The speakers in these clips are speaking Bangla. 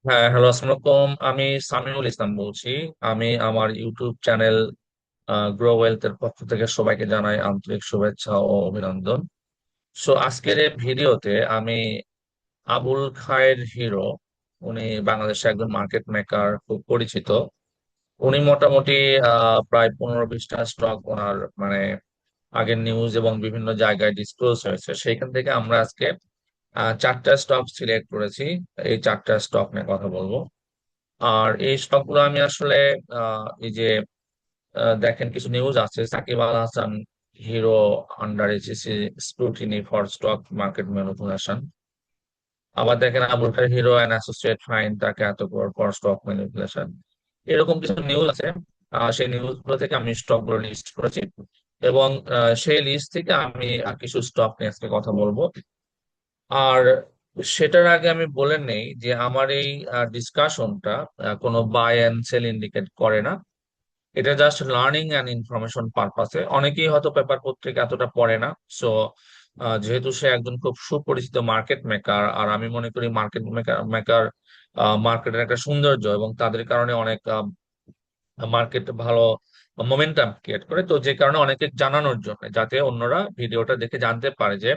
হ্যাঁ, হ্যালো, আসসালামু আলাইকুম। আমি সামিউল ইসলাম বলছি। আমি আমার ইউটিউব চ্যানেল গ্রো ওয়েলথ এর পক্ষ থেকে সবাইকে জানাই আন্তরিক শুভেচ্ছা ও অভিনন্দন। আজকের এই ভিডিওতে আমি আবুল খায়ের হিরো, উনি বাংলাদেশে একজন মার্কেট মেকার, খুব পরিচিত। উনি মোটামুটি প্রায় 15-20টা স্টক ওনার মানে আগের নিউজ এবং বিভিন্ন জায়গায় ডিসক্লোজ হয়েছে, সেইখান থেকে আমরা আজকে 4টা স্টক সিলেক্ট করেছি। এই 4টা স্টক নিয়ে কথা বলবো। আর এই স্টক গুলো আমি আসলে এই যে দেখেন, কিছু নিউজ আছে Shakib Al Hasan hero under HSC scrutiny for stock market manipulation. আবার দেখেন Abul Khayer hero and associate fine তাকে এত ফর স্টক ম্যানিপুলেশন। এরকম কিছু নিউজ আছে। সেই নিউজ গুলো থেকে আমি স্টক গুলো লিস্ট করেছি, এবং সেই লিস্ট থেকে আমি কিছু স্টক নিয়ে আজকে কথা বলবো। আর সেটার আগে আমি বলে নেই যে আমার এই ডিসকাশনটা কোনো বাই এন্ড সেল ইন্ডিকেট করে না। এটা জাস্ট লার্নিং অ্যান্ড ইনফরমেশন পারপাসে। অনেকেই হয়তো পেপার পত্রিকা এতটা পড়ে না। সো যেহেতু সে একজন খুব সুপরিচিত মার্কেট মেকার, আর আমি মনে করি মার্কেট মেকার মেকার মার্কেটের একটা সৌন্দর্য, এবং তাদের কারণে অনেক মার্কেট ভালো মোমেন্টাম ক্রিয়েট করে। তো যে কারণে অনেকে জানানোর জন্য, যাতে অন্যরা ভিডিওটা দেখে জানতে পারে যে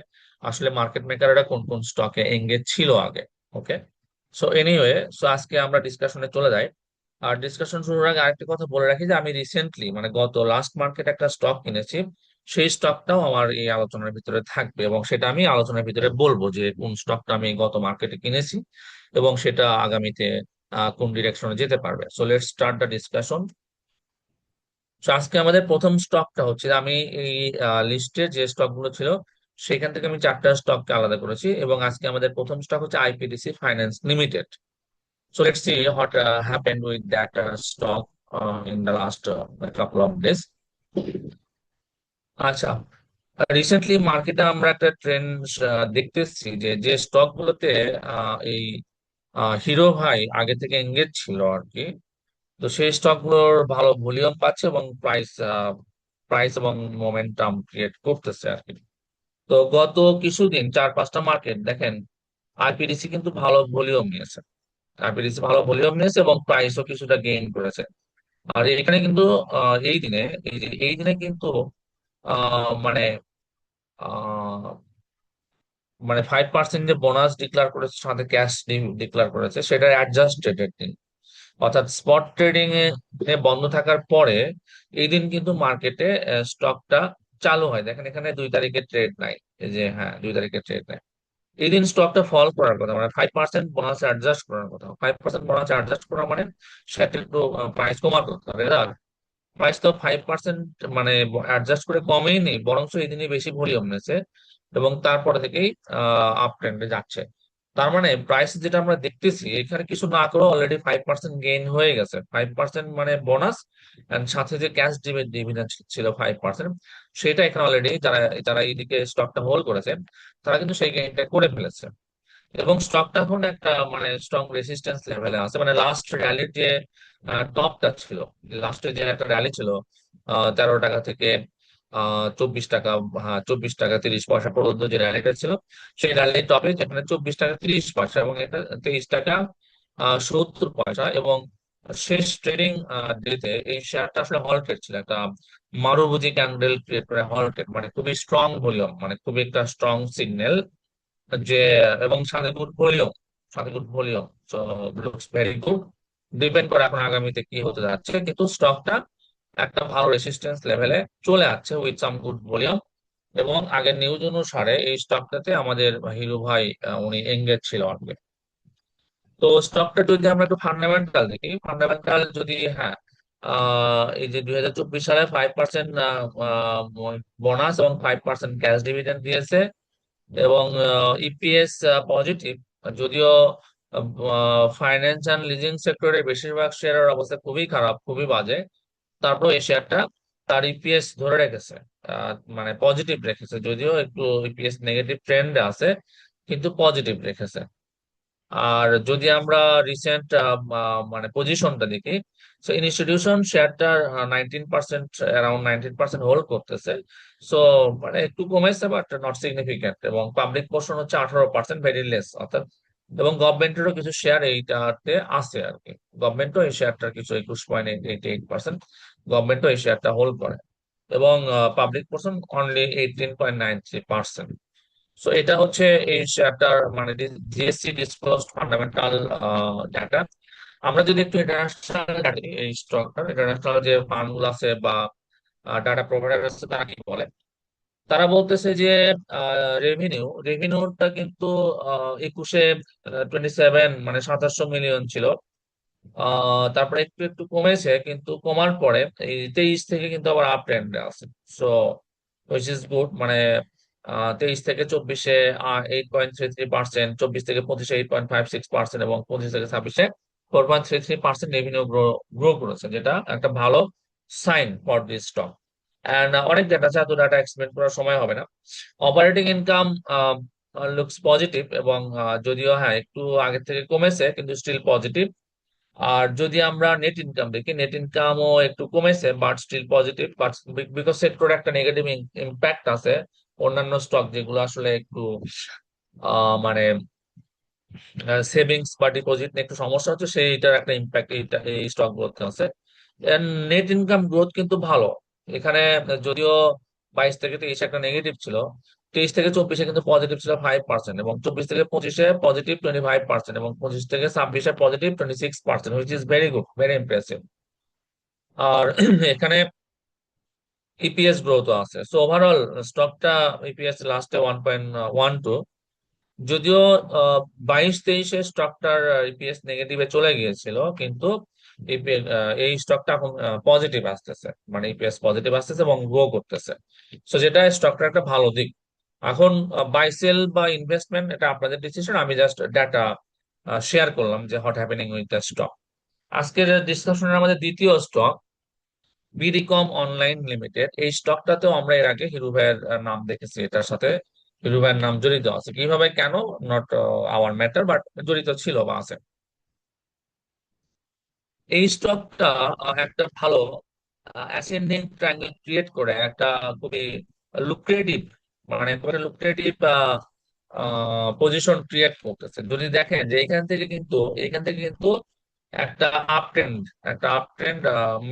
আসলে মার্কেট মেকাররা কোন কোন স্টকে এঙ্গেজ ছিল আগে। ওকে। এনিওয়ে, আজকে আমরা ডিসকাশনে চলে যাই। আর ডিসকাশন শুরুর আগে আরেকটা কথা বলে রাখি যে আমি রিসেন্টলি মানে গত লাস্ট মার্কেট একটা স্টক কিনেছি। সেই স্টকটাও আমার এই আলোচনার ভিতরে থাকবে, এবং সেটা আমি আলোচনার ভিতরে বলবো যে কোন স্টকটা আমি গত মার্কেটে কিনেছি এবং সেটা আগামীতে কোন ডিরেকশনে যেতে পারবে। Let's start the discussion. আজকে আমাদের প্রথম স্টকটা হচ্ছে, আমি এই লিস্টে যে স্টক গুলো ছিল সেখান থেকে আমি 4টা স্টককে আলাদা করেছি, এবং আজকে আমাদের প্রথম স্টক হচ্ছে IPDC finance limited. let's see what happened with that stock in the last couple of days. আচ্ছা, রিসেন্টলি মার্কেটে আমরা একটা ট্রেন্ড দেখতেছি যে যে স্টক গুলোতে এই হিরো ভাই আগে থেকে এঙ্গেজ ছিল আর কি, তো সেই স্টক গুলোর ভালো ভলিউম পাচ্ছে এবং প্রাইস এবং মোমেন্টাম ক্রিয়েট করতেছে আর কি। তো গত কিছুদিন 4-5টা মার্কেট দেখেন, আইপিডিসি কিন্তু ভালো ভলিউম নিয়েছে। আইপিডিসি ভালো ভলিউম নিয়েছে এবং প্রাইসও কিছুটা গেইন করেছে। আর এখানে কিন্তু এই দিনে, এই দিনে কিন্তু মানে আহ, মানে 5% যে বোনাস ডিক্লার করেছে, সাথে ক্যাশ ডিক্লার করেছে, সেটা অ্যাডজাস্টেড দিন। অর্থাৎ স্পট ট্রেডিং এ বন্ধ থাকার পরে এই দিন কিন্তু মার্কেটে স্টকটা চালু হয়। দেখেন এখানে 2 তারিখের ট্রেড নাই। এই যে হ্যাঁ, 2 তারিখের ট্রেড নাই। এই দিন স্টকটা ফল করার কথা, মানে 5% বোনাস অ্যাডজাস্ট করার কথা। 5% বোনাস অ্যাডজাস্ট করা মানে সেটা একটু প্রাইস কমার কথা। প্রাইস তো 5% মানে অ্যাডজাস্ট করে কমেই নেই, বরং এই দিনে বেশি ভলিউম নিয়েছে এবং তারপরে থেকেই আপ ট্রেন্ডে যাচ্ছে। তার মানে প্রাইস যেটা আমরা দেখতেছি এখানে কিছু না করে অলরেডি 5% গেইন হয়ে গেছে। 5% মানে বোনাস এন্ড সাথে যে ক্যাশ ডিভিডেন্ড ছিল 5%, সেটা এখানে অলরেডি যারা যারা এইদিকে স্টকটা হোল্ড করেছে তারা কিন্তু সেই গেইনটা করে ফেলেছে। এবং স্টকটা এখন একটা মানে স্ট্রং রেসিস্ট্যান্স লেভেলে আছে। মানে লাস্ট র্যালির যে টপটা ছিল, লাস্টে যে একটা র্যালি ছিল 13 টাকা থেকে 24 টাকা, হ্যাঁ 24 টাকা 30 পয়সা পর্যন্ত যে র্যালিটা ছিল, সেই র্যালির টপে যেখানে 24 টাকা 30 পয়সা এবং এটা 23 টাকা 70 পয়সা। এবং শেষ ট্রেডিং ডেতে এই শেয়ারটা আসলে হল্টেড ছিল, একটা মারুবুজি ক্যান্ডেল ক্রিয়েট করে হল্টেড, মানে খুবই স্ট্রং ভলিউম, মানে খুবই একটা স্ট্রং সিগন্যাল যে, এবং সাথে গুড ভলিউম, সাথে good volume. So looks very good. Depend করে এখন আগামীতে কি হতে যাচ্ছে, কিন্তু স্টকটা একটা ভালো রেসিস্টেন্স লেভেলে চলে আসছে উইথ সাম গুড ভলিউম। এবং আগের নিউজ অনুসারে এই স্টকটাতে আমাদের হিরো ভাই উনি এঙ্গেজ ছিল অনেক। তো স্টকটা যদি আমরা একটু ফান্ডামেন্টাল দেখি, ফান্ডামেন্টাল যদি, হ্যাঁ, এই যে 2024 সালে 5% বোনাস এবং 5% ক্যাশ ডিভিডেন্ড দিয়েছে, এবং ইপিএস পজিটিভ। যদিও ফাইন্যান্স অ্যান্ড লিজিং সেক্টরে বেশিরভাগ শেয়ারের অবস্থা খুবই খারাপ, খুবই বাজে, তারপর এই শেয়ারটা তার ইপিএস ধরে রেখেছে, মানে পজিটিভ রেখেছে। যদিও একটু ইপিএস নেগেটিভ ট্রেন্ডে আছে, কিন্তু পজিটিভ রেখেছে। আর যদি আমরা রিসেন্ট মানে পজিশনটা দেখি, ইনস্টিটিউশন শেয়ারটার 19%, অ্যারাউন্ড 19% হোল্ড করতেছে। সো মানে একটু কমেছে বাট নট সিগনিফিকেন্ট, এবং পাবলিক পোর্শন হচ্ছে 18%, ভেরি লেস, অর্থাৎ এবং গভর্নমেন্টেরও কিছু শেয়ার এইটাতে আছে আর কি। গভর্নমেন্টও এই শেয়ারটার কিছু 21.88%, গভর্নমেন্টও এই শেয়ারটা হোল্ড করে, এবং পাবলিক পারসন অনলি 18.93%। সো এটা হচ্ছে এই শেয়ারটার মানে জিএসসি ডিসক্লোজড ফান্ডামেন্টাল ডাটা। আমরা যদি একটু ইন্টারন্যাশনাল এই স্টকটার ইন্টারন্যাশনাল যে ফান্ড আছে বা ডাটা প্রোভাইডার আছে তারা কি বলে, তারা বলতেছে যে রেভিনিউটা কিন্তু 21-এ 27 মানে 2700 মিলিয়ন ছিল। তারপরে একটু একটু কমেছে, কিন্তু কমার পরে এই 23 থেকে কিন্তু আবার আপ ট্রেন্ডে আছে। সো হুইচ ইজ গুড, মানে 23 থেকে 24-এ 8.33%, 24 থেকে 25-এ 8.56%, এবং 25 থেকে 26-এ 4.33% রেভিনিউ গ্রো গ্রো করেছে, যেটা একটা ভালো sign for this stock. And অনেক ডেটা আছে, এত ডাটা এক্সপ্লেন করার সময় হবে না। অপারেটিং ইনকাম লুকস পজিটিভ, এবং যদিও হ্যাঁ একটু আগের থেকে কমেছে কিন্তু স্টিল পজিটিভ। আর যদি আমরা নেট ইনকাম দেখি, নেট ইনকামও একটু কমেছে but still positive, but because সেক্টরে একটা নেগেটিভ ইম্প্যাক্ট আছে। অন্যান্য স্টক যেগুলো আসলে একটু মানে সেভিংস বা ডিপোজিট নিয়ে একটু সমস্যা হচ্ছে, সেইটার একটা ইম্প্যাক্ট এই স্টক গুলোতে আছে। নেট ইনকাম গ্রোথ কিন্তু ভালো এখানে, যদিও 22 থেকে 23 একটা নেগেটিভ ছিল, 23 থেকে 24-এ কিন্তু পজিটিভ ছিল 5%, এবং 24 থেকে 25-এ পজিটিভ 25%, এবং 25 থেকে 26-এ positive 26%, which is very good, very impressive. আর এখানে ইপিএস গ্রোথও আছে। সো ওভারঅল স্টকটা ইপিএস লাস্টে 1.12, যদিও 22-23-এ স্টকটার ইপিএস নেগেটিভে চলে গিয়েছিল, কিন্তু এই স্টকটা এখন পজিটিভ আসতেছে, মানে ইপিএস পজিটিভ আসতেছে এবং গ্রো করতেছে। সো যেটা স্টকটার একটা ভালো দিক। এখন বাই সেল বা ইনভেস্টমেন্ট এটা আপনাদের ডিসিশন, আমি জাস্ট ডাটা শেয়ার করলাম যে what happening with the stock. আজকের ডিসকাশনের আমাদের দ্বিতীয় স্টক বিডিকম অনলাইন লিমিটেড। এই স্টকটাতেও আমরা এর আগে হিরু ভাইয়ের নাম দেখেছি, এটার সাথে হিরু ভাইয়ের নাম জড়িত আছে, কিভাবে কেন নট আওয়ার ম্যাটার, বাট জড়িত ছিল বা আছে। এই স্টকটা একটা ভালো অ্যাসেন্ডিং ট্রায়াঙ্গেল ক্রিয়েট করে একটা খুবই লুক্রেটিভ, মানে লুক্রেটিভ পজিশন ক্রিয়েট করতেছে। যদি দেখেন যে এখান থেকে কিন্তু একটা আপ ট্রেন্ড একটা আপ ট্রেন্ড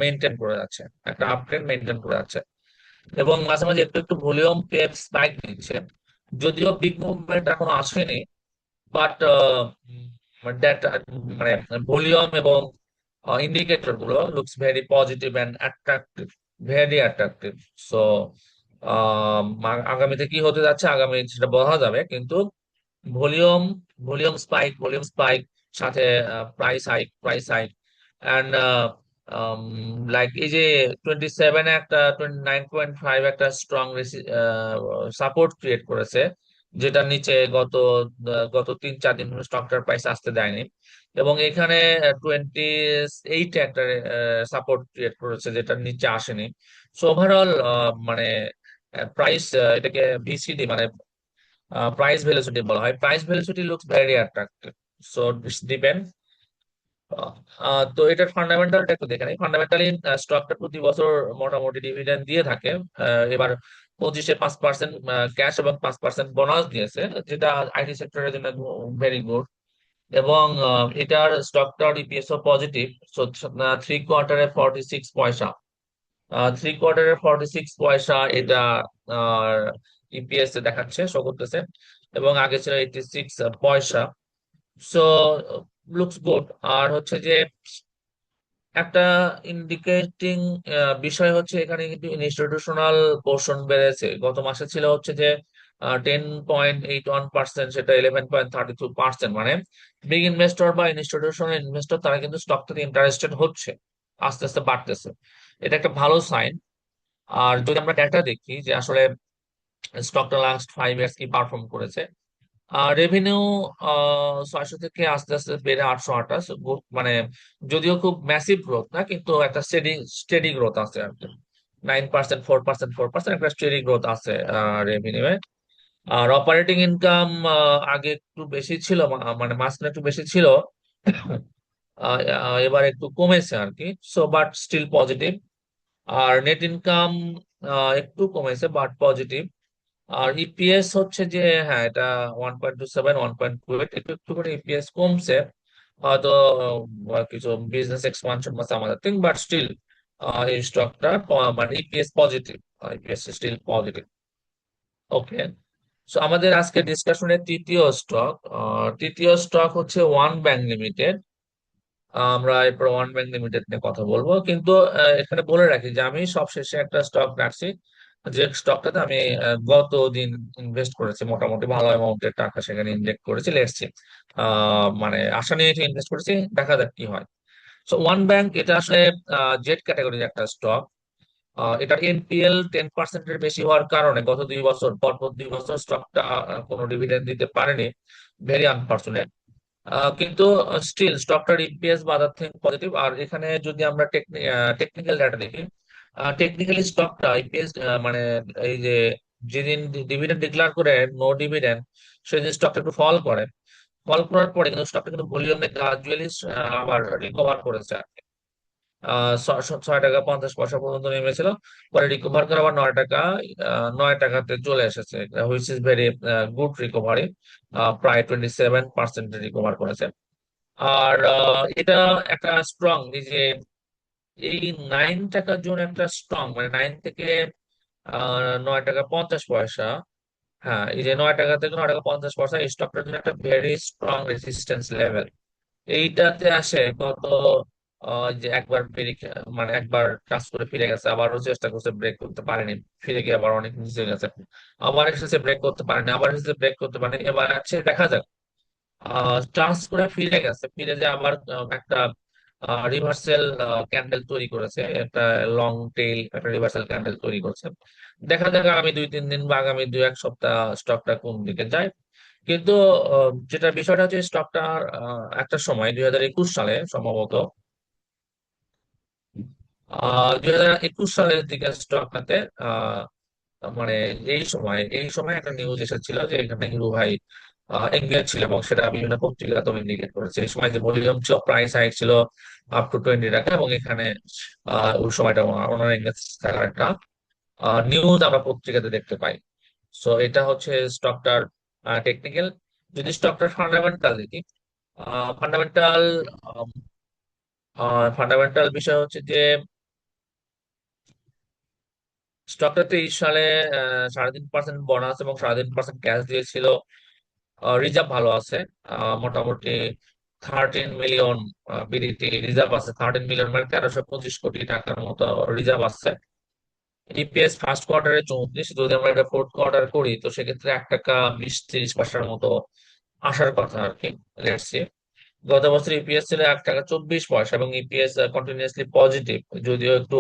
মেনটেন করে যাচ্ছে, একটা আপ ট্রেন্ড মেনটেন করে যাচ্ছে, এবং মাঝে মাঝে একটু একটু ভলিউম পেপ স্পাইক দিচ্ছে। যদিও বিগ মুভমেন্ট এখন আসেনি, বাট ডেটা মানে ভলিউম এবং ইন্ডিকেটর গুলো looks very positive and attractive, very attractive. So আগামীতে কি হতে যাচ্ছে আগামী সেটা বোঝা যাবে, কিন্তু ভলিউম ভলিউম স্পাইক সাথে প্রাইস হাইক অ্যান্ড লাইক এই যে 27-এ একটা 29.5 একটা স্ট্রং সাপোর্ট ক্রিয়েট করেছে, যেটা নিচে গত 3-4 দিন স্টকটার প্রাইস আসতে দেয়নি, এবং এখানে 28 একটা সাপোর্ট ক্রিয়েট করেছে যেটা নিচে আসেনি। সো ওভারঅল মানে প্রাইস, এটাকে ভিসিডি মানে প্রাইস ভেলোসিটি বলা হয়, price velocity looks very attractive. So depend. তো এটার ফান্ডামেন্টালটা একটু দেখে নিই। ফান্ডামেন্টালি স্টকটা প্রতি বছর মোটামুটি ডিভিডেন্ড দিয়ে থাকে। এবার 25-এ 5% ক্যাশ এবং 5% বোনাস দিয়েছে, যেটা আইটি সেক্টরের জন্য ভেরি গুড। এবং এটার স্টকটার ইপিএস ও পজিটিভ। সো 3 কোয়ার্টারে 46 পয়সা, 3 কোয়ার্টারে 46 পয়সা এটা ইপিএস এ দেখাচ্ছে, শো করতেছে, এবং আগে ছিল 86 পয়সা। So looks good. আর হচ্ছে যে একটা ইন্ডিকেটিং বিষয় হচ্ছে এখানে কিন্তু ইনস্টিটিউশনাল পোর্শন বেড়েছে। গত মাসে ছিল হচ্ছে যে 10.81%, সেটা 11.32%, মানে বিগ ইনভেস্টর বা ইনস্টিটিউশনাল ইনভেস্টর তারা কিন্তু স্টক থেকে ইন্টারেস্টেড হচ্ছে, আস্তে আস্তে বাড়তেছে। এটা একটা ভালো সাইন। আর যদি আমরা ডেটা দেখি যে আসলে স্টকটা লাস্ট 5 ইয়ার্স কি পারফর্ম করেছে, রেভিনিউ 600 থেকে আস্তে আস্তে বেড়ে 828, মানে যদিও খুব ম্যাসিভ গ্রোথ না, কিন্তু একটা স্টেডি স্টেডি গ্রোথ আছে আর কি। 9%, 4%, একটা স্টেডি গ্রোথ আছে রেভিনিউ। আর অপারেটিং ইনকাম আগে একটু বেশি ছিল, মানে মাঝখানে একটু বেশি ছিল, এবার একটু কমেছে আর কি। So but still positive. আর নেট ইনকাম একটু কমেছে বাট পজিটিভ। আর ইপিএস হচ্ছে যে, হ্যাঁ এটা 1.27 1.28, একটু একটু করে ইপিএস কমছে হয়তো কিছু বিজনেস এক্সপানশন বা some other thing, but still এই স্টকটা মানে EPS positive, EPS still positive. Okay, so আমাদের আজকে ডিসকাশনের তৃতীয় স্টক হচ্ছে ওয়ান ব্যাংক লিমিটেড। আমরা এরপর ওয়ান ব্যাংক লিমিটেড নিয়ে কথা বলবো, কিন্তু এখানে বলে রাখি যে আমি সবশেষে একটা স্টক রাখছি, যে স্টকটাতে আমি গত দিন ইনভেস্ট করেছি, মোটামুটি ভালো অ্যামাউন্টের টাকা সেখানে ইনজেক্ট করেছি, লেটস মানে আশা নিয়ে ইনভেস্ট করেছি, দেখা যাক কি হয়। সো ওয়ান ব্যাংক এটা আসলে জেড ক্যাটাগরির একটা স্টক। এটা এনপিএল 10%-এর বেশি হওয়ার কারণে গত 2 বছর, পরপর 2 বছর স্টকটা কোনো ডিভিডেন্ড দিতে পারেনি, ভেরি আনফরচুনেট। কিন্তু স্টিল স্টকটার ইপিএস বা আদার থিং পজিটিভ। আর এখানে যদি আমরা টেকনিক্যাল ডাটা দেখি, টেকনিক্যালি স্টকটা ইপিএস মানে এই যে যেদিন ডিভিডেন্ড ডিক্লেয়ার করে নো ডিভিডেন্ড, সেদিন স্টকটা একটু ফল করার পরে কিন্তু স্টকটা কিন্তু ভলিউমে গ্রাজুয়ালি আবার রিকভার করেছে। 6 টাকা 50 পয়সা পর্যন্ত নেমেছিল, পরে রিকভার করে আবার 9 টাকা, 9 টাকাতে চলে এসেছে, which is very good recovery. প্রায় 27% রিকভার করেছে। আর এটা একটা স্ট্রং, এই যে এই 9 টাকার জন্য একটা স্ট্রং, মানে 9 থেকে 9 টাকা 50 পয়সা। হ্যাঁ, এই যে 9 টাকা থেকে 9 টাকা 50 পয়সা, এই স্টকটার জন্য একটা ভেরি স্ট্রং রেজিস্ট্যান্স লেভেল। এইটাতে আসে কত, যে একবার মানে একবার টাচ করে ফিরে গেছে, আবারও চেষ্টা করছে, ব্রেক করতে পারেনি, ফিরে গিয়ে আবার অনেক নিচে গেছে, আবার এসেছে ব্রেক করতে পারেনি, আবার এসেছে ব্রেক করতে পারেনি, এবার আছে দেখা যাক। টাচ করে ফিরে গেছে, ফিরে যে আবার একটা রিভার্সাল ক্যান্ডেল তৈরি করেছে, একটা লং টেইল একটা রিভার্সাল ক্যান্ডেল তৈরি করছে। দেখা যাক আগামী 2-3 দিন বা আগামী 2-1 সপ্তাহ স্টকটা কোন দিকে যায়। কিন্তু যেটা বিষয়টা হচ্ছে স্টকটা একটা সময় 2021 সালে সম্ভবত, 2021 সালের দিকে স্টকটাতে আহ মানে এই সময় একটা নিউজ এসেছিল যে এখানে হিরু ভাই এঙ্গেজ ছিল, এবং সেটা বিভিন্ন পত্রিকাতেও ইন্ডিকেট করেছে। এই সময় যে ভলিউম ছিল, প্রাইস হাইক ছিল আপ টু 20 টাকা, এবং এখানে ওই সময়টা ওনার এঙ্গেজ থাকার একটা নিউজ আমরা পত্রিকাতে দেখতে পাই। সো এটা হচ্ছে স্টকটার টেকনিক্যাল। যদি স্টকটার ফান্ডামেন্টাল দেখি, ফান্ডামেন্টাল ফান্ডামেন্টাল বিষয় হচ্ছে যে স্টকটা 23 সালে 3.5% বোনাস এবং 3.5% ক্যাশ দিয়েছিল। রিজার্ভ ভালো আছে, মোটামুটি 13 মিলিয়ন বিডিটি রিজার্ভ আছে, 13 মিলিয়ন মানে 1325 কোটি টাকার মতো রিজার্ভ আছে। ইপিএস ফার্স্ট কোয়ার্টারে 34, যদি আমরা এটা ফোর্থ কোয়ার্টার করি তো সেক্ষেত্রে 1 টাকা 20-30 পয়সার মতো আসার কথা আর কি, লেটস সি। গত বছর ইপিএস ছিল 1 টাকা 24 পয়সা, এবং ইপিএস কন্টিনিউয়াসলি পজিটিভ, যদিও একটু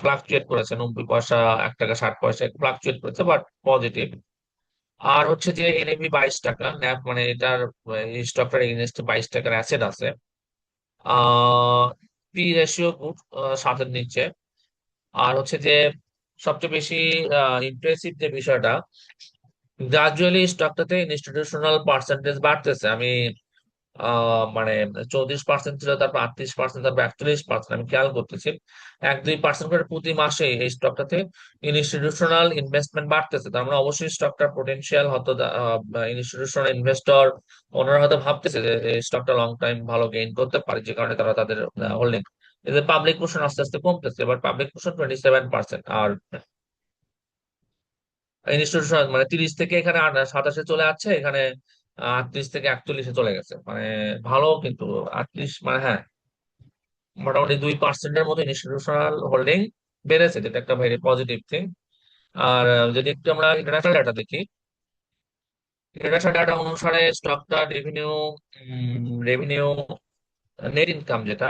ফ্লাকচুয়েট করেছে, 90 পয়সা, 1 টাকা 60 পয়সা ফ্লাকচুয়েট করেছে, বাট পজিটিভ। আর হচ্ছে যে এনএভি 22 টাকা, ন্যাপ মানে এটার এই স্টকটার এগেনস্টে 22 টাকার অ্যাসেট আছে। পি রেশিও গুড, 7-এর নিচে। আর হচ্ছে যে সবচেয়ে বেশি ইমপ্রেসিভ যে বিষয়টা, গ্রাজুয়ালি স্টকটাতে ইনস্টিটিউশনাল পার্সেন্টেজ বাড়তেছে। আমি মানে 34% ছিল, তারপর 38%, তারপর 41%, আমি খেয়াল করতেছি 1-2% করে প্রতি মাসে এই স্টকটাতে ইনস্টিটিউশনাল ইনভেস্টমেন্ট বাড়তেছে। তার মানে অবশ্যই স্টকটার পোটেনশিয়াল হয়তো ইনস্টিটিউশনাল ইনভেস্টর ওনারা হয়তো ভাবতেছে যে এই স্টকটা লং টাইম ভালো গেইন করতে পারে, যে কারণে তারা তাদের হোল্ডিং। এদের পাবলিক পোর্শন আস্তে আস্তে কমতেছে, এবার পাবলিক পোর্শন 27%, আর ইনস্টিটিউশন মানে 30 থেকে এখানে 27-এ চলে আসছে, এখানে 38 থেকে 41-এ চলে গেছে, মানে ভালো কিন্তু। 38 মানে হ্যাঁ, মোটামুটি 2%-এর মতো ইনস্টিটিউশনাল হোল্ডিং বেড়েছে, যেটা একটা ভেরি পজিটিভ থিং। আর যদি একটু আমরা ইন্টারন্যাশনাল ডাটা দেখি, ইন্টারন্যাশনাল ডাটা অনুসারে স্টকটা রেভিনিউ নেট ইনকাম যেটা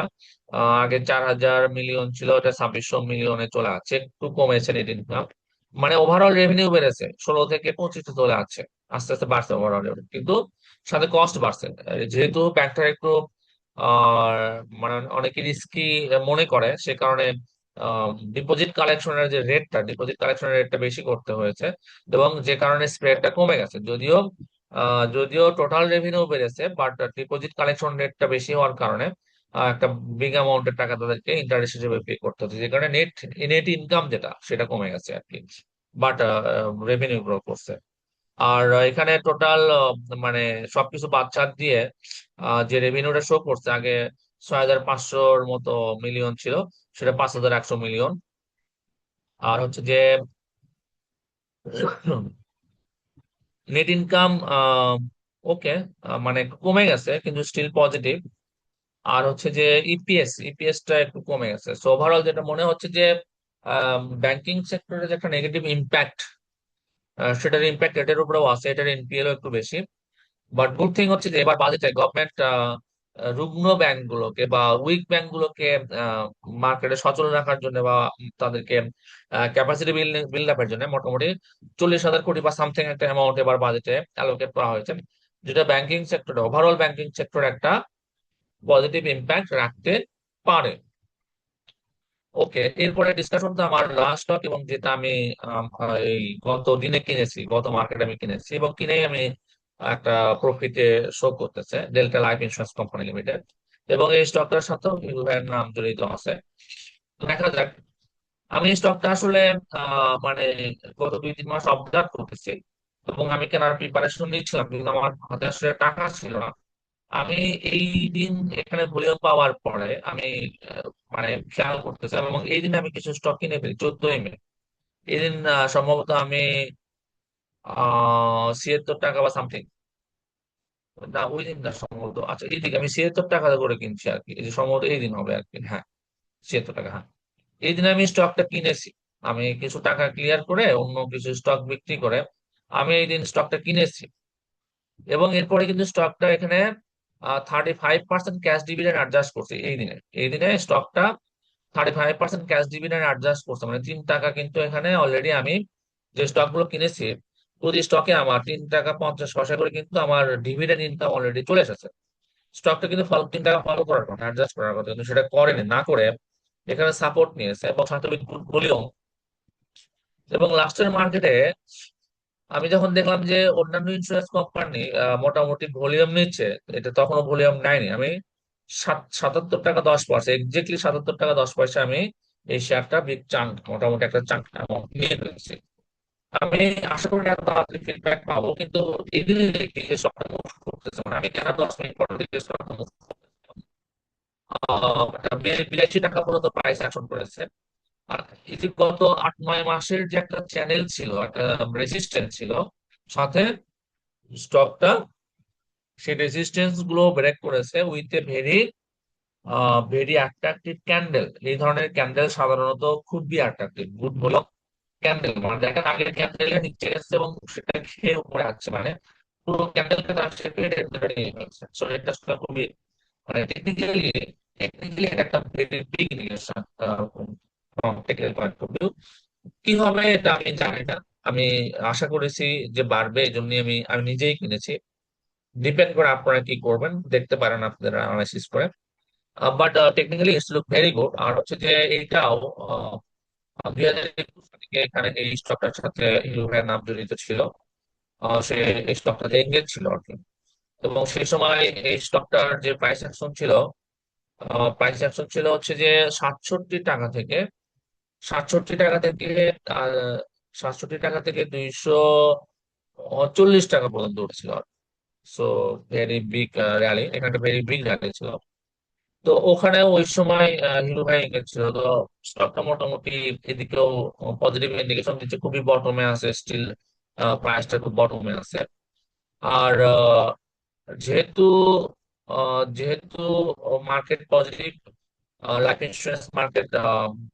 আগে 4,000 মিলিয়ন ছিল, ওটা 2600 মিলিয়নে চলে আসছে, একটু কমেছে নেট ইনকাম। মানে ওভারঅল রেভিনিউ বেড়েছে 16 থেকে 25-এ চলে আসছে, আস্তে আস্তে বাড়ছে ওভারঅল রেভিনিউ, কিন্তু সাথে কস্ট বাড়ছে। যেহেতু ব্যাংকটা একটু মানে অনেকে রিস্কি মনে করে, সে কারণে ডিপোজিট কালেকশনের রেটটা বেশি করতে হয়েছে, এবং যে কারণে স্প্রেডটা কমে গেছে। যদিও টোটাল রেভিনিউ বেড়েছে, বাট ডিপোজিট কালেকশন রেটটা বেশি হওয়ার কারণে একটা বিগ অ্যামাউন্টের টাকা তাদেরকে ইন্টারেস্ট হিসেবে পে করতে হচ্ছে, যে কারণে নেট নেট ইনকাম যেটা সেটা কমে গেছে আর কি। বাট রেভিনিউ গ্রো করছে। আর এখানে টোটাল মানে সবকিছু বাদ ছাদ দিয়ে যে রেভিনিউটা শো করছে আগে 6,500-র মতো মিলিয়ন ছিল, সেটা 5,100 মিলিয়ন। আর হচ্ছে যে নেট ইনকাম ওকে, মানে একটু কমে গেছে কিন্তু স্টিল পজিটিভ। আর হচ্ছে যে ইপিএসটা একটু কমে গেছে। সো ওভারঅল যেটা মনে হচ্ছে যে ব্যাংকিং সেক্টরে যে একটা নেগেটিভ ইম্প্যাক্ট, সেটার ইম্প্যাক্ট এটার উপরেও আছে, এটার এনপিএল একটু বেশি। বাট গুড থিং হচ্ছে যে এবার বাজেটে গভর্নমেন্ট রুগ্ন ব্যাংকগুলোকে বা উইক ব্যাংকগুলোকে মার্কেটে সচল রাখার জন্য বা তাদেরকে ক্যাপাসিটি বিল্ড আপের জন্য মোটামুটি 40,000 কোটি বা সামথিং একটা অ্যামাউন্ট এবার বাজেটে অ্যালোকেট করা হয়েছে, যেটা ব্যাংকিং সেক্টরে, ওভারঅল ব্যাংকিং সেক্টর একটা পজিটিভ ইম্প্যাক্ট রাখতে পারে। ওকে, এরপরে ডিসকাশন তো আমার লাস্ট স্টক এবং যেটা আমি এই গত দিনে কিনেছি, গত মার্কেটে আমি কিনেছি এবং কিনেই আমি একটা প্রফিটে শো করতেছে, delta life insurance company limited. এবং এই স্টকটার সাথেও হিরো ভাইয়ের নাম জড়িত আছে। তো দেখা যাক। আমি এই স্টকটা আসলে মানে গত 2-3 মাস অবজার্ভ করতেছি এবং আমি কেনার প্রিপারেশন নিচ্ছিলাম, কিন্তু আমার হাতে আসলে টাকা ছিল না। আমি এই দিন এখানে ভলিউম পাওয়ার পরে আমি মানে খেয়াল করতেছিলাম এবং এই দিন আমি কিছু স্টক কিনে ফেলি 14ই মে। এই দিন সম্ভবত আমি 76 টাকা বা সামথিং, না ওই দিন না সম্ভবত, আচ্ছা এই দিকে আমি 76 টাকা করে কিনছি আর কি, এই যে সম্ভবত এই দিন হবে আর কি, হ্যাঁ 76 টাকা, হ্যাঁ। এই দিন আমি স্টকটা কিনেছি। আমি কিছু টাকা ক্লিয়ার করে অন্য কিছু স্টক বিক্রি করে আমি এই দিন স্টকটা কিনেছি। এবং এরপরে কিন্তু স্টকটা এখানে 35% ক্যাশ ডিভিডেন্ড অ্যাডজাস্ট করছে এই দিনে। এই দিনে স্টকটা 35% ক্যাশ ডিভিডেন্ড অ্যাডজাস্ট করছে, মানে 3 টাকা কিন্তু এখানে অলরেডি আমি যে স্টক গুলো কিনেছি, প্রতি স্টকে আমার 3 টাকা 50 পয়সা করে কিন্তু আমার ডিভিডেন্ড ইনকাম অলরেডি চলে এসেছে। স্টকটা কিন্তু 3 টাকা ফলো করার কথা, অ্যাডজাস্ট করার কথা, কিন্তু সেটা করেনি, না করে এখানে সাপোর্ট নিয়েছে এবং সাথে ভলিউম। এবং লাস্টের মার্কেটে আমি যখন দেখলাম যে অন্যান্য ইন্স্যুরেন্স কোম্পানি মোটামুটি ভলিউম নিচ্ছে, এটা তখনও ভলিউম নেয়নি, আমি 77 টাকা 10 পয়সা, এক্স্যাক্টলি 77 টাকা 10 পয়সা আমি এই শেয়ারটা বিগ চাঙ্ক, মোটামুটি একটা চাঙ্ক অ্যামাউন্ট নিয়ে ফেলেছি। আমি আশা করি এত তাড়াতাড়ি ফিডব্যাক পাবো, কিন্তু এই দিনে দেখি যে স্টকটা মুভ করতেছে, মানে আমি কেন 10 মিনিট পরে দেখি স্টকটা মুভ 82 টাকা পর্যন্ত প্রাইস অ্যাকশন করেছে। আর এই যে গত 8-9 মাসের যে একটা চ্যানেল ছিল, একটা রেজিস্ট্যান্স ছিল, সাথে স্টকটা সেই রেজিস্ট্যান্স গুলো ব্রেক করেছে with a very very attractive candle. এই ধরনের ক্যান্ডেল সাধারণত খুবই অ্যাট্রাকটিভ, গুড হলো ক্যান্ডেল, মানে দেখেন আগের ক্যান্ডেলের নিচে গেছে এবং সেটা খেয়ে উপরে আসছে, মানে পুরো ক্যান্ডেলকে তার শেপে ধরে নিয়ে ফেলছে। সো এটা আসলে খুবই মানে টেকনিক্যালি এটা একটা very big indication from technical point of view. কি হবে এটা আমি জানি না। আমি আশা করেছি যে বাড়বে, এই জন্য আমি আমি নিজেই কিনেছি। ডিপেন্ড করে আপনারা কি করবেন, দেখতে পারেন আপনারা অ্যানালাইসিস করে। But technically it's look very good. আর হচ্ছে যে এইটাও 2021 থেকে এখানে এই স্টকটার সাথে হিরো ভাইয়ের নাম জড়িত ছিল। সে এই স্টকটাতে এঙ্গেজ ছিল আর কি। এবং সেই সময় এই স্টকটার যে প্রাইস অ্যাকশন ছিল হচ্ছে যে 67 টাকা থেকে আহ 67 টাকা থেকে 240 টাকা পর্যন্ত উঠছিল। সো ভেরি বিগ র্যালি, এখানে একটা ভেরি বিগ র্যালি ছিল। তো ওখানে ওই সময় হিরো ভাই গেছিল। তো স্টকটা মোটামুটি এদিকেও পজিটিভ ইন্ডিকেশন দিচ্ছে, খুবই বটমে আছে স্টিল, প্রাইসটা খুব বটমে আছে। আর যেহেতু যেহেতু market positive, life insurance market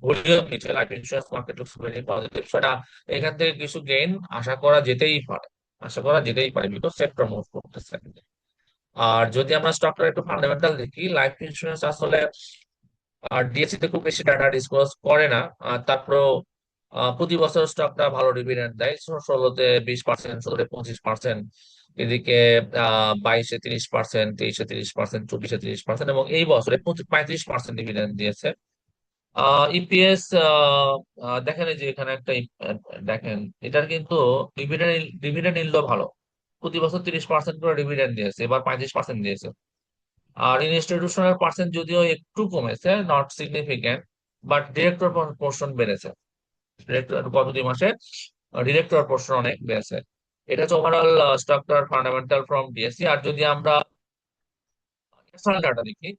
volume নিচ্ছে, life insurance market looks very positive, সেটা এখান থেকে কিছু গেইন আশা করা যেতেই পারে, আশা করা যেতেই পারে, বিকজ সেক্টর মুভ করতেছে। আর যদি আমরা স্টকটার একটু ফান্ডামেন্টাল দেখি, লাইফ ইন্স্যুরেন্স আসলে আর ডিএসসি তে খুব বেশি ডাটা ডিসক্লোজ করে না। তারপরেও প্রতি বছর স্টকটা ভালো ডিভিডেন্ড দেয়, 16-তে 20%, 17-25%, এদিকে 22-এ 30%, 23-এ 30%, 24-এ 30%, এবং এই বছরে 35% ডিভিডেন্ড দিয়েছে। ইপিএস দেখেন এই যে এখানে একটা দেখেন এটার কিন্তু ডিভিডেন্ড ডিভিডেন্ড ইল্ড ভালো, প্রতি বছর 30% করে ডিভিডেন্ড দিয়েছে, এবার 35% দিয়েছে। আর ইনস্টিটিউশনাল পার্সেন্ট যদিও একটু কমেছে, not significant, but director portion বেড়েছে। ডিরেক্টর গত 2 মাসে ডিরেক্টর পোর্শন অনেক বেড়েছে। এটা হচ্ছে ওভারঅল স্টকটার ফান্ডামেন্টাল ফ্রম ডিএসসি। আর যদি আমরা ন্যাশনাল ডাটা দেখি,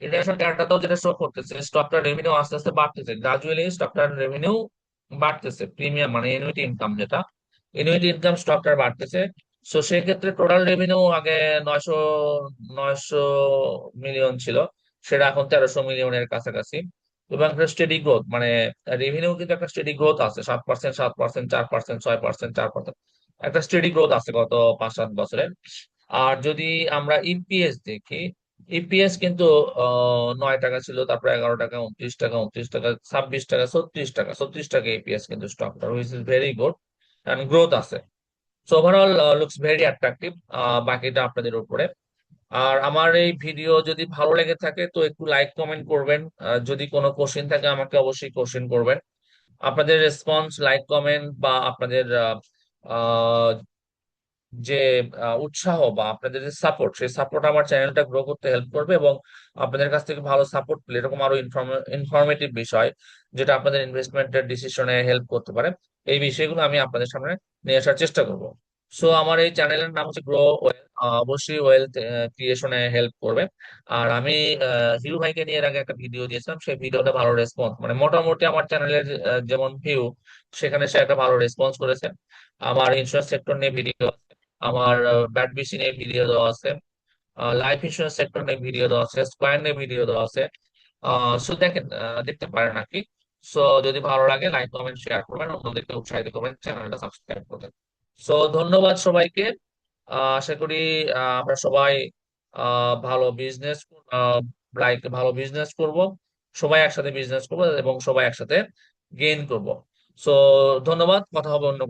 ইন্টারন্যাশনাল ডাটাতেও যেটা শো করতেছে, স্টকটার রেভিনিউ আস্তে আস্তে বাড়তেছে, গ্রাজুয়ালি স্টকটার রেভিনিউ বাড়তেছে, প্রিমিয়াম মানে এনুইটি ইনকাম, যেটা এনুইটি ইনকাম স্টকটার বাড়তেছে। সো সেক্ষেত্রে টোটাল রেভিনিউ আগে 900 মিলিয়ন ছিল, সেটা এখন 1300 মিলিয়নের কাছাকাছি। এবং একটা স্টেডি গ্রোথ, মানে রেভিনিউ কিন্তু একটা স্টেডি গ্রোথ আছে, 7%, 7%, 4%, 6%, 4%, একটা স্টেডি গ্রোথ আছে গত 5-7 বছরে। আর যদি আমরা ইপিএস দেখি, ইপিএস কিন্তু 9 টাকা ছিল, তারপর 11 টাকা, 29 টাকা, 29 টাকা, 26 টাকা, 36 টাকা, 36 টাকা ইপিএস কিন্তু স্টকটা, which is very good, and growth আছে। So overall looks very attractive. বাকিটা আপনাদের উপরে। আর আমার এই ভিডিও যদি ভালো লেগে থাকে তো একটু লাইক কমেন্ট করবেন। যদি কোনো কোশ্চেন থাকে আমাকে অবশ্যই কোশ্চেন করবেন। আপনাদের রেসপন্স, লাইক কমেন্ট বা আপনাদের যে উৎসাহ বা আপনাদের যে সাপোর্ট, সেই সাপোর্ট আমার চ্যানেলটা গ্রো করতে হেল্প করবে। এবং আপনাদের কাছ থেকে ভালো সাপোর্ট পেলে এরকম আরো ইনফরমেটিভ বিষয়, যেটা আপনাদের ইনভেস্টমেন্টের ডিসিশনে হেল্প করতে পারে, এই বিষয়গুলো আমি আপনাদের সামনে নিয়ে আসার চেষ্টা করব। সো আমার এই চ্যানেলের নাম হচ্ছে গ্রো ওয়েলথ, অবশ্যই ওয়েলথ ক্রিয়েশনে হেল্প করবে। আর আমি হিরু ভাইকে নিয়ে এর আগে একটা ভিডিও দিয়েছিলাম, সেই ভিডিওটা ভালো রেসপন্স, মানে মোটামুটি আমার চ্যানেলের যেমন ভিউ, সেখানে সে একটা ভালো রেসপন্স করেছে। আমার ইন্স্যুরেন্স সেক্টর নিয়ে ভিডিও, আমার ব্যাট বেশি নিয়ে ভিডিও দেওয়া আছে, লাইফ ইন্স্যুরেন্স সেক্টর নিয়ে ভিডিও দেওয়া আছে, স্কোয়ার নিয়ে ভিডিও দেওয়া আছে। সো দেখেন, দেখতে পারেন আর কি। সো যদি ভালো লাগে লাইক কমেন্ট শেয়ার করবেন, অন্যদেরকে উৎসাহিত করবেন, চ্যানেলটা সাবস্ক্রাইব করবেন। সো ধন্যবাদ সবাইকে। আশা করি আমরা সবাই ভালো বিজনেস, ভালো বিজনেস করব, সবাই একসাথে বিজনেস করবো এবং সবাই একসাথে গেইন করব। সো ধন্যবাদ, কথা হবে অন্য